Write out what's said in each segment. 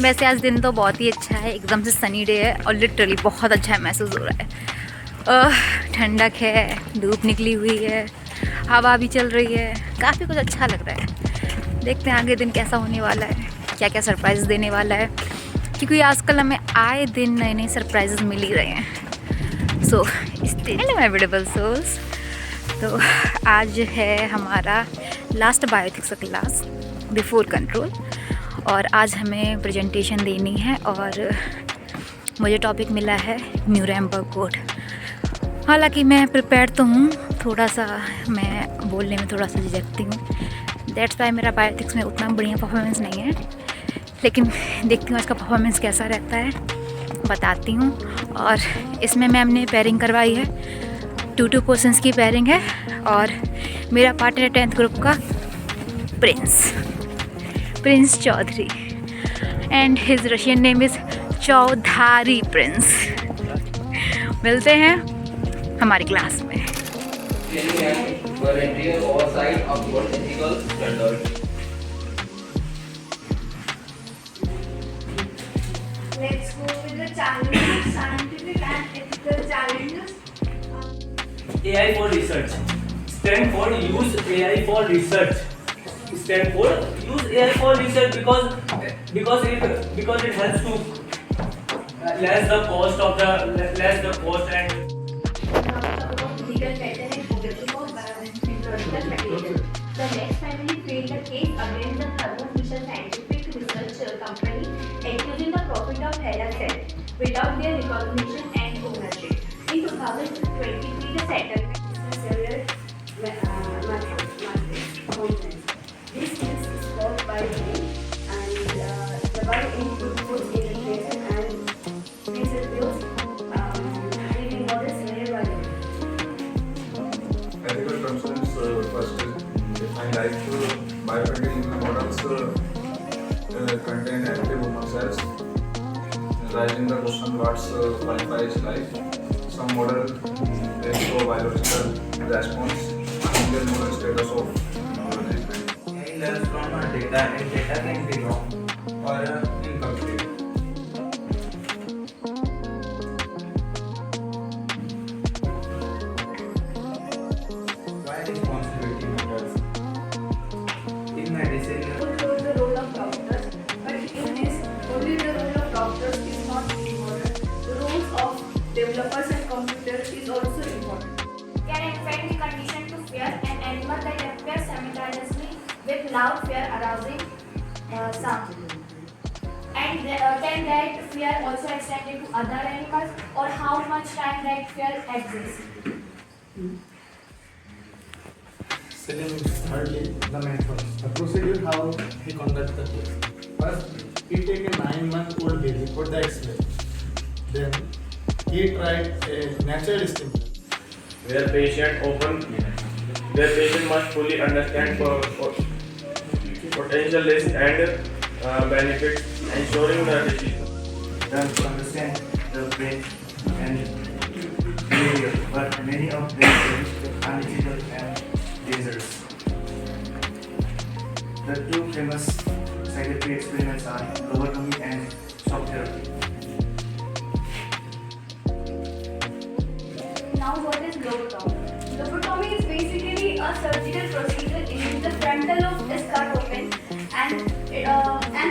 वैसे आज दिन तो बहुत ही अच्छा है, एकदम से सनी डे है और लिटरली बहुत अच्छा महसूस हो रहा है। ठंडक है, धूप निकली हुई है, हवा भी चल रही है, काफ़ी कुछ अच्छा लग रहा है। देखते हैं आगे दिन कैसा होने वाला है, क्या क्या सरप्राइज़ देने वाला है, क्योंकि आजकल हमें आए दिन नए नए सरप्राइजेस मिल ही रहे हैं। So stay tuned my beautiful souls. तो आज है हमारा लास्ट बायोएथिक्स का क्लास बिफोर कंट्रोल, और आज हमें प्रेजेंटेशन देनी है और मुझे टॉपिक मिला है न्यूरेमबर्ग कोड। हालांकि मैं प्रिपेयर तो हूँ, थोड़ा सा मैं बोलने में थोड़ा सा झिझकती हूँ, दैट्स वाई मेरा बायोएथिक्स में उतना बढ़िया परफॉर्मेंस नहीं है, लेकिन देखती हूँ इसका परफॉर्मेंस कैसा रहता है, बताती हूँ। और इसमें मैम ने पेयरिंग करवाई है, 2 पर्सन्स की पेयरिंग है, और मेरा पार्टनर 10th ग्रुप का Prince Chaudhary, and his Russian name is Chaudhari Prince. मिलते हैं हमारी क्लास में। Let's go with the challenges, scientific and ethical challenges. AI for research. Stand for use AI for research. Stand for use AI for research because it helps to less the cost and Legal pattern and focusing on biological material. The next family filed a case against the Thermo Fisher Scientific Research Company, accusing the profit of Heracell without their recognition and ownership. In 2023, the settlement several This is caused by rain and the bio-input food irrigation and reduce living waters nearby. Ethical concerns first define life. Biomedical models contain active human cells, raising the question what qualifies life. Some models show biological response, and model status of development. AI learns from data, and data can be wrong or incomplete. Why responsibility matters? In medicine, Shows the role of doctors, but in this, only the role of doctors is not important. The roles of developers and computers is also important. Can infect the condition to fear an animal that appears simultaneously with loud fear arousing sound. And can that fear also extend to other animals, or how much time that fear exists? Thirdly, the method. The procedure how he conduct the case. First, he take a 9-month-old baby for the X-ray. Then, he tried a natural stimulant. where patient must fully understand potential risks and benefits, ensuring the decision. learn to understand the brain and behavior, but many of them are unethical and dangerous. The two famous scientific experiments are lobotomy and shock therapy. Now, what is lobotomy? Lobotomy is basically a surgical procedure in which the frontal lobe is cut open and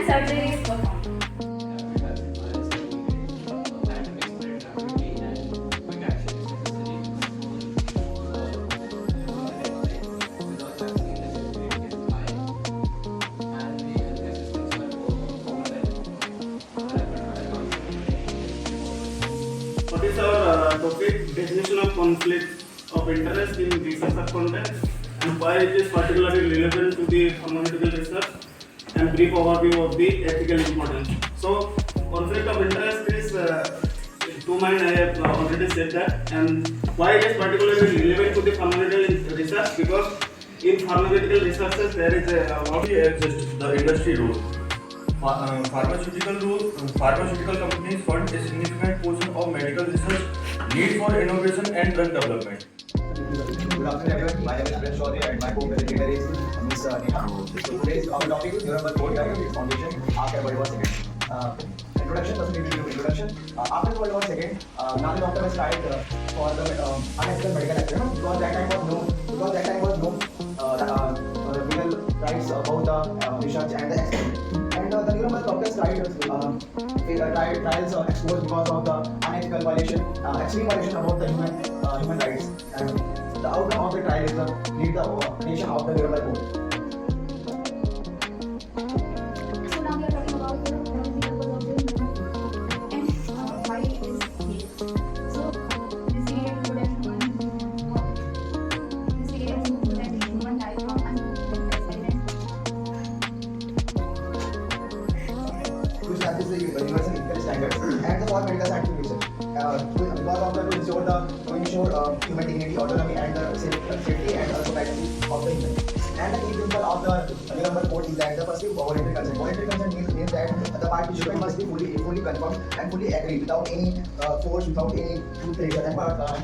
surgery is performed. What is our topic? Definition of conflict of interest in research of content, and why it is particularly relevant to the pharmaceutical research, and brief overview of the ethical importance. So, conflict of interest is, to mine, I have already said that, and why it is particularly relevant to the pharmaceutical research, because in pharmaceutical researches there is a lot Exists the industry role. Pharmaceutical companies fund a significant portion of medical research need for innovation and drug development. Good afternoon everyone, my name is Prince Chaudhary and my co-presenter is Ms. Neha. So today's our topic is Nuremberg Code Diagnostic Foundation, Ask Everybody Once Again. Introduction, first we will do introduction. After World War II, Nazi doctor was tried for the unethical medical experiment because that time was no legal rights about the research and the experiment. And the Nuremberg doctors trials exposed because of the unethical violation, extreme violation about the human rights. And the outcome of the trial is the lead the nation of the Nuremberg Code. So now we are talking about the and why it is made. So this area would have human life from unexperimented experiment. To establish the universal ethical standards and the for medical scientific research. Because of the to ensure human dignity, autonomy, and the safety and also privacy of the human. And the key principle of the Nuremberg Code is that the first voluntary consent. Voluntary consent means that the participant must be fully confirmed and fully agree without any force, without any pressure. And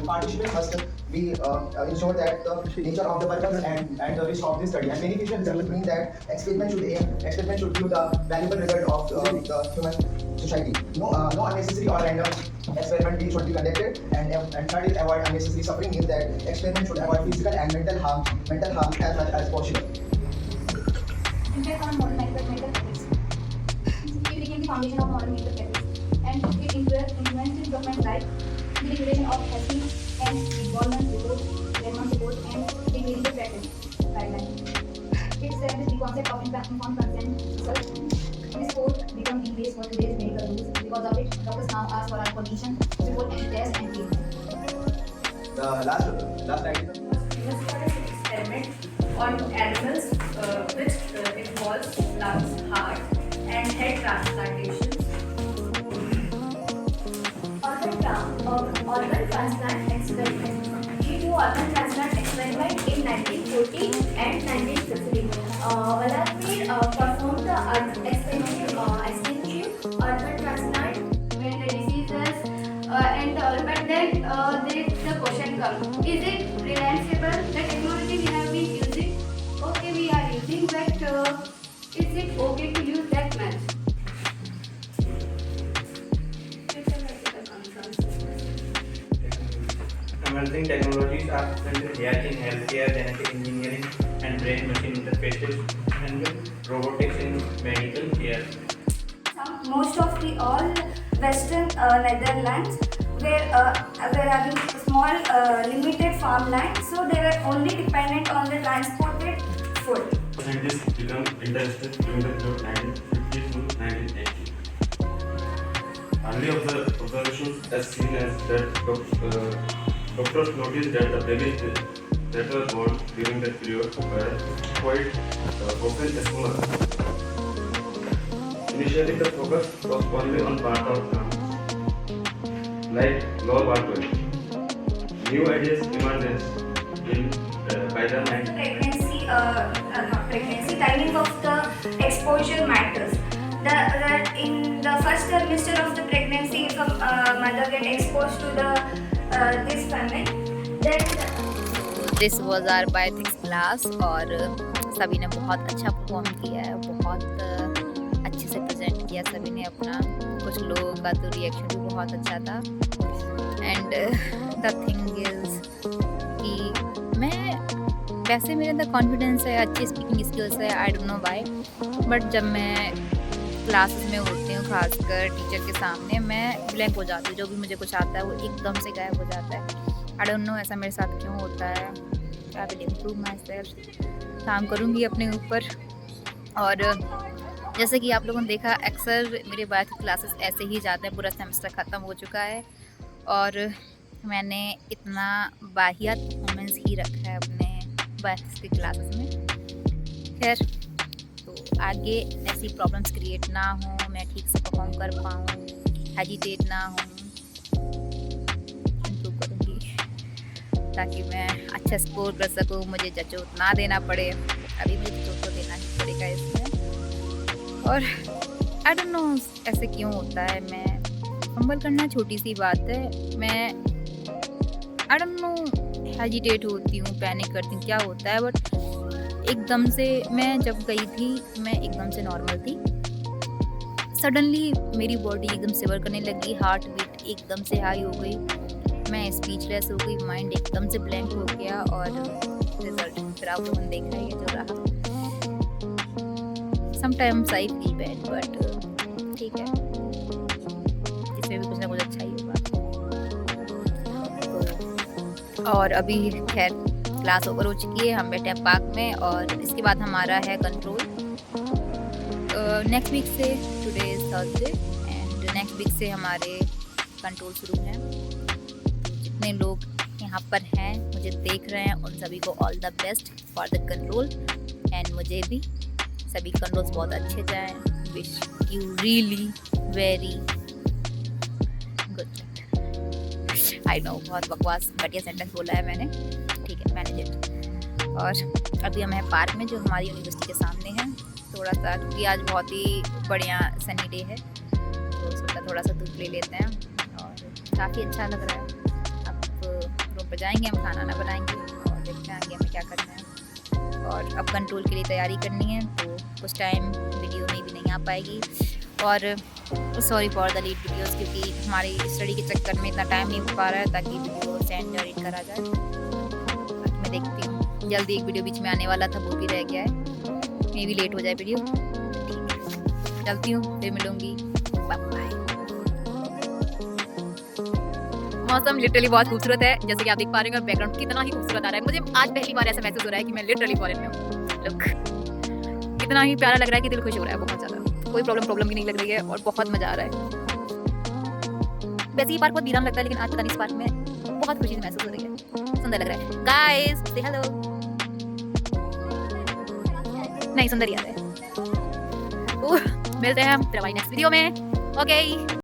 participant must be ensure that the nature of the purpose and the risk of this study. And beneficial results mean that experiment should give the valuable result of the human society. No unnecessary or random experiment should be conducted. And third is avoid unnecessary suffering means that experiment should avoid physical and mental harm as much as possible. Impact on modern medical techniques. It became the foundation of modern medical techniques, and it influenced development like the regulation of testing and involvement reports, and the clinical practice guidelines. It established the concept of informed consent research. This code became the base for today's medical rules. Because of it, doctors now ask for our permission before any test and treatment. The last slide. Experiment on animals which involves lungs, heart, and head transplantations. Organ transplant experiment. He do organ transplant experiment in 1940 and 1950. Valadimir performed the extensive organ transplant when the diseases and the organ. Then the question comes: is it reliable? The technology we have been using, okay, we are using, but is it okay to use that much? Emerging technologies are present in AI in healthcare, genetic engineering, and brain-machine interfaces, and robotics in medical care. Most of the all Western Netherlands were having small limited farmland, so they were only dependent on the transported food. Scientists become interested during the period 1950 to 1980. Early observations as seen as that doctors noticed that the babies that were born during that period were quite often smaller. Initially, the focus was only on part of terms, like low birth weight. New ideas emerged by the 19th. Timing of the exposure matters. That in the first trimester of the pregnancy, if a mother get exposed to the this famine, then this was are bioethics class और सभी ने बहुत अच्छा perform किया है, बहुत अच्छे से प्रेजेंट किया सभी ने अपना। कुछ लोगों का तो रिएक्शन भी बहुत अच्छा था। एंड द थिंग इज़ कि मैं वैसे मेरे अंदर कॉन्फिडेंस है, अच्छी स्पीकिंग स्किल्स है, I don't know why, but जब मैं क्लासेस में होती हूँ खासकर टीचर के सामने मैं ब्लैंक हो जाती हूँ। जो भी मुझे कुछ आता है वो एकदम से गायब हो जाता है। आई डोंट नो ऐसा मेरे साथ क्यों होता है। I will improve my self, काम करूँगी अपने ऊपर। और जैसे कि आप लोगों ने देखा अक्सर मेरे बायोथिक क्लासेस ऐसे ही जाते हैं। पूरा सेमेस्टर ख़त्म हो चुका है और मैंने इतना वाहियात परफॉर्मेंस ही रखा है अपने बायोथिक्स की क्लासेस में। खैर, तो आगे ऐसी प्रॉब्लम्स क्रिएट ना हो, मैं ठीक से परफॉर्म कर पाऊँ, हेजिटेट ना हूँ, इम्प्रूव करूँगी ताकि मैं अच्छा स्कोर कर सकूँ, मुझे जजोत ना देना पड़े। अभी मुझे जजोत तो देना ही पड़ेगा इसमें। और आई डोंट नो ऐसे क्यों होता है। मैं फंबल करना छोटी सी बात है, मैं आई डोंट नो हेजिटेट होती हूँ, पैनिक करती हूँ, क्या होता है। बट एकदम से मैं जब गई थी मैं एकदम से नॉर्मल थी, सडनली मेरी बॉडी एकदम सिवर करने लगी, हार्ट बीट एकदम से हाई हो गई, मैं स्पीचलेस हो गई, माइंड एकदम से ब्लैंक हो गया और रिजल्ट फिर आप लोगों ने देखा ही है जो रहा। Sometimes I feel bad but ठीक है, इसमें भी कुछ ना कुछ अच्छा ही होगा। और अभी खैर क्लास ओवर हो चुकी है, हम बैठे हैं पार्क में और इसके बाद हमारा है कंट्रोल नेक्स्ट वीक से। Today is Thursday and next week से हमारे कंट्रोल शुरू हैं। जितने लोग यहाँ पर हैं मुझे देख रहे हैं उन सभी को all the best for the control and मुझे भी सभी कंट्रोल्स बहुत अच्छे जाएं। Wish you really very good. I know बहुत बकवास बढ़िया सेंटेंस बोला है मैंने, ठीक है मैनेज इट। और अभी हम हैं पार्क में जो हमारी यूनिवर्सिटी के सामने है। थोड़ा सा क्योंकि आज बहुत ही बढ़िया सनी डे है तो सोचा थोड़ा सा धूप ले लेते हैं और काफ़ी अच्छा लग रहा है। अब रूम पर जाएंगे, हम खाना ना बनाएंगे और देखते हैं आगे हमें क्या करना है। और अब कंट्रोल के लिए तैयारी करनी है तो कुछ टाइम वीडियो में भी नहीं आ पाएगी और sorry for the late videos क्योंकि हमारी स्टडी के चक्कर में इतना टाइम नहीं हो पा रहा है ताकि वीडियो सेंड एडिट करा जाए। बाकी मैं देखती हूँ, जल्दी एक वीडियो बीच में आने वाला था वो भी रह गया है, मे भी लेट हो जाए वीडियो। ठीक है चलती हूँ, फिर मिलूँगी, बाय बाय। मौसम लिटरली बहुत खूबसूरत है जैसे कि आप देख पा रहे हैं और बैकग्राउंड कितना ही खूबसूरत आ रहा है। मुझे आज पहली बार ऐसा महसूस हो रहा है कि मैं लिटरली फॉरेन में हूँ। लुक कितना ही प्यारा लग रहा है कि दिल खुश हो रहा है बहुत ज़्यादा, कोई प्रॉब्लम भी नहीं लग रही है और बहुत मज़ा आ रहा है। वैसे ही पार्क बहुत वीरान लगता है लेकिन आज पता नहीं इस पार्क में बहुत खुशी महसूस हो रही है, सुंदर लग रहा है। गाइस से हेलो, नहीं सुंदर याद है। मिलते हैं हम फिर हमारी नेक्स्ट वीडियो में। ओके